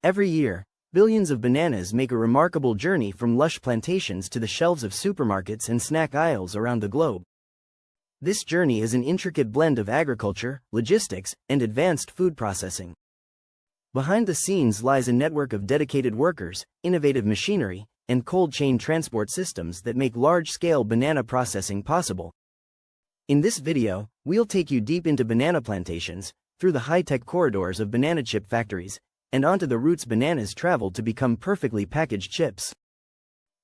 Every year, billions of bananas make a remarkable journey from lush plantations to the shelves of supermarkets and snack aisles around the globe. This journey is an intricate blend of agriculture, logistics, and advanced food processing. Behind the scenes lies a network of dedicated workers, innovative machinery, and cold chain transport systems that make large-scale banana processing possible. In this video, we'll take you deep into banana plantations, through the high-tech corridors of banana chip factories, and onto the routes bananas travel to become perfectly packaged chips.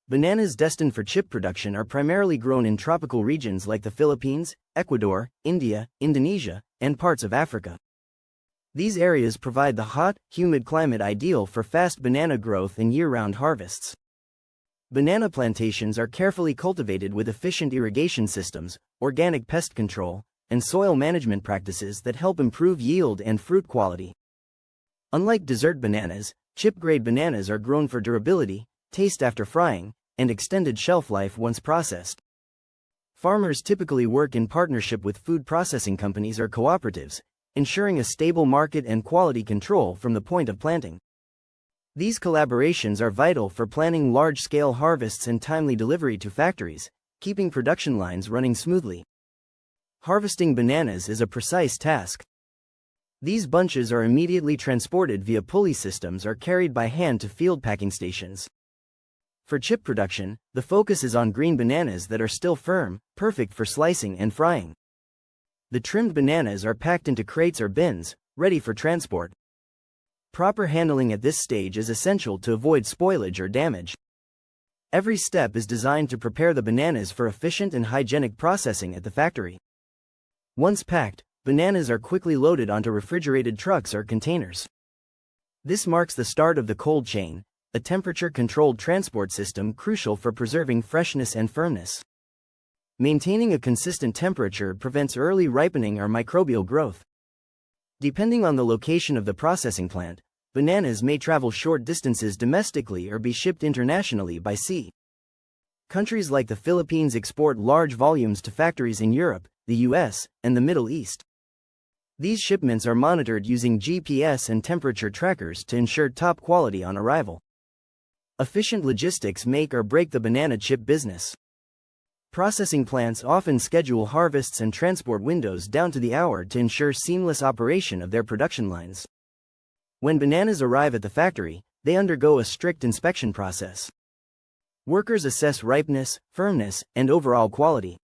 Bananas destined for chip production are primarily grown in tropical regions like the Philippines, Ecuador, India, Indonesia, and parts of Africa. These areas provide the hot, humid climate ideal for fast banana growth and year-round harvests. Banana plantations are carefully cultivated with efficient irrigation systems, organic pest control, and soil management practices that help improve yield and fruit quality. Unlike dessert bananas, chip-grade bananas are grown for durability, taste after frying, and extended shelf life once processed. Farmers typically work in partnership with food processing companies or cooperatives, ensuring a stable market and quality control from the point of planting. These collaborations are vital for planning large-scale harvests and timely delivery to factories, keeping production lines running smoothly. Harvesting bananas is a precise task. These bunches are immediately transported via pulley systems or carried by hand to field packing stations. For chip production, the focus is on green bananas that are still firm, perfect for slicing and frying. The trimmed bananas are packed into crates or bins, ready for transport. Proper handling at this stage is essential to avoid spoilage or damage. Every step is designed to prepare the bananas for efficient and hygienic processing at the factory. Once packed, bananas are quickly loaded onto refrigerated trucks or containers. This marks the start of the cold chain, a temperature-controlled transport system crucial for preserving freshness and firmness. Maintaining a consistent temperature prevents early ripening or microbial growth. Depending on the location of the processing plant, bananas may travel short distances domestically or be shipped internationally by sea. Countries like the Philippines export large volumes to factories in Europe, the US, and the Middle East. These shipments are monitored using GPS and temperature trackers to ensure top quality on arrival. Efficient logistics make or break the banana chip business. Processing plants often schedule harvests and transport windows down to the hour to ensure seamless operation of their production lines. When bananas arrive at the factory, they undergo a strict inspection process. Workers assess ripeness, firmness, and overall quality.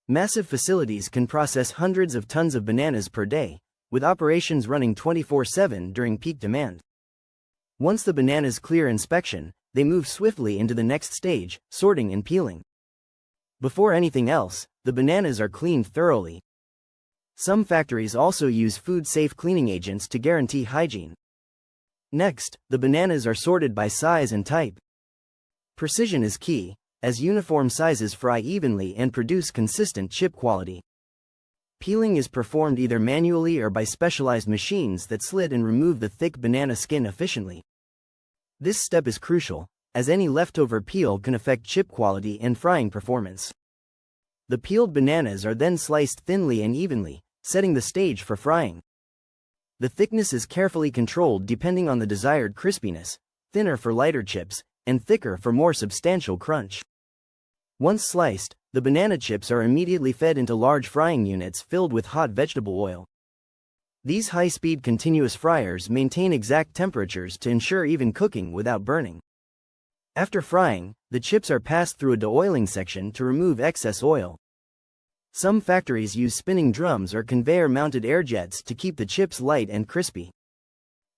Massive facilities can process hundreds of tons of bananas per day, with operations running 24/7 during peak demand. Once the bananas clear inspection, they move swiftly into the next stage, sorting and peeling. Before anything else, the bananas are cleaned thoroughly. Some factories also use food-safe cleaning agents to guarantee hygiene. Next, the bananas are sorted by size and type. Precision is key, as uniform sizes fry evenly and produce consistent chip quality. Peeling is performed either manually or by specialized machines that slit and remove the thick banana skin efficiently. This step is crucial, as any leftover peel can affect chip quality and frying performance. The peeled bananas are then sliced thinly and evenly, setting the stage for frying. The thickness is carefully controlled depending on the desired crispiness, thinner for lighter chips, and thicker for more substantial crunch. Once sliced, the banana chips are immediately fed into large frying units filled with hot vegetable oil. These high-speed continuous fryers maintain exact temperatures to ensure even cooking without burning. After frying, the chips are passed through a de-oiling section to remove excess oil. Some factories use spinning drums or conveyor-mounted air jets to keep the chips light and crispy.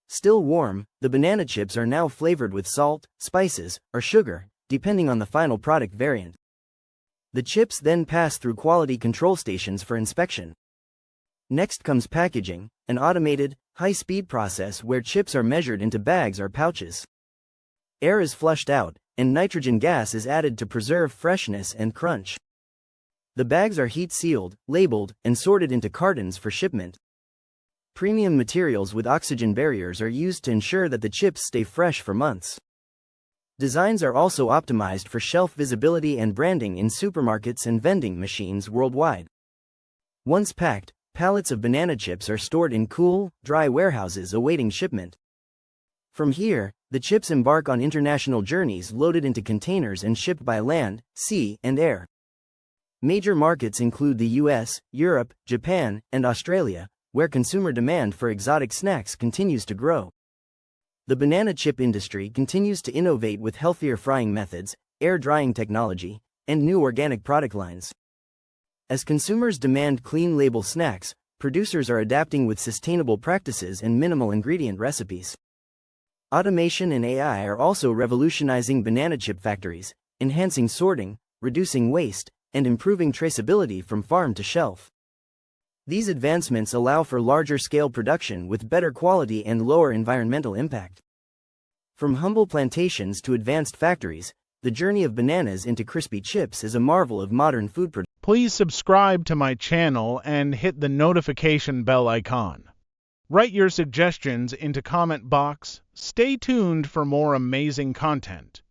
Still warm, the banana chips are now flavored with salt, spices, or sugar, depending on the final product variant. The chips then pass through quality control stations for inspection. Next comes packaging, an automated, high-speed process where chips are measured into bags or pouches. Air is flushed out, and nitrogen gas is added to preserve freshness and crunch. The bags are heat-sealed, labeled, and sorted into cartons for shipment. Premium materials with oxygen barriers are used to ensure that the chips stay fresh for months. Designs are also optimized for shelf visibility and branding in supermarkets and vending machines worldwide. Once packed, pallets of banana chips are stored in cool, dry warehouses awaiting shipment. From here, the chips embark on international journeys loaded into containers and shipped by land, sea, and air. Major markets include the US, Europe, Japan, and Australia, where consumer demand for exotic snacks continues to grow. The banana chip industry continues to innovate with healthier frying methods, air drying technology, and new organic product lines. As consumers demand clean label snacks, producers are adapting with sustainable practices and minimal ingredient recipes. Automation and AI are also revolutionizing banana chip factories, enhancing sorting, reducing waste, and improving traceability from farm to shelf. These advancements allow for larger-scale production with better quality and lower environmental impact. From humble plantations to advanced factories, the journey of bananas into crispy chips is a marvel of modern food production. Please subscribe to my channel and hit the notification bell icon. Write your suggestions into comment box. Stay tuned for more amazing content.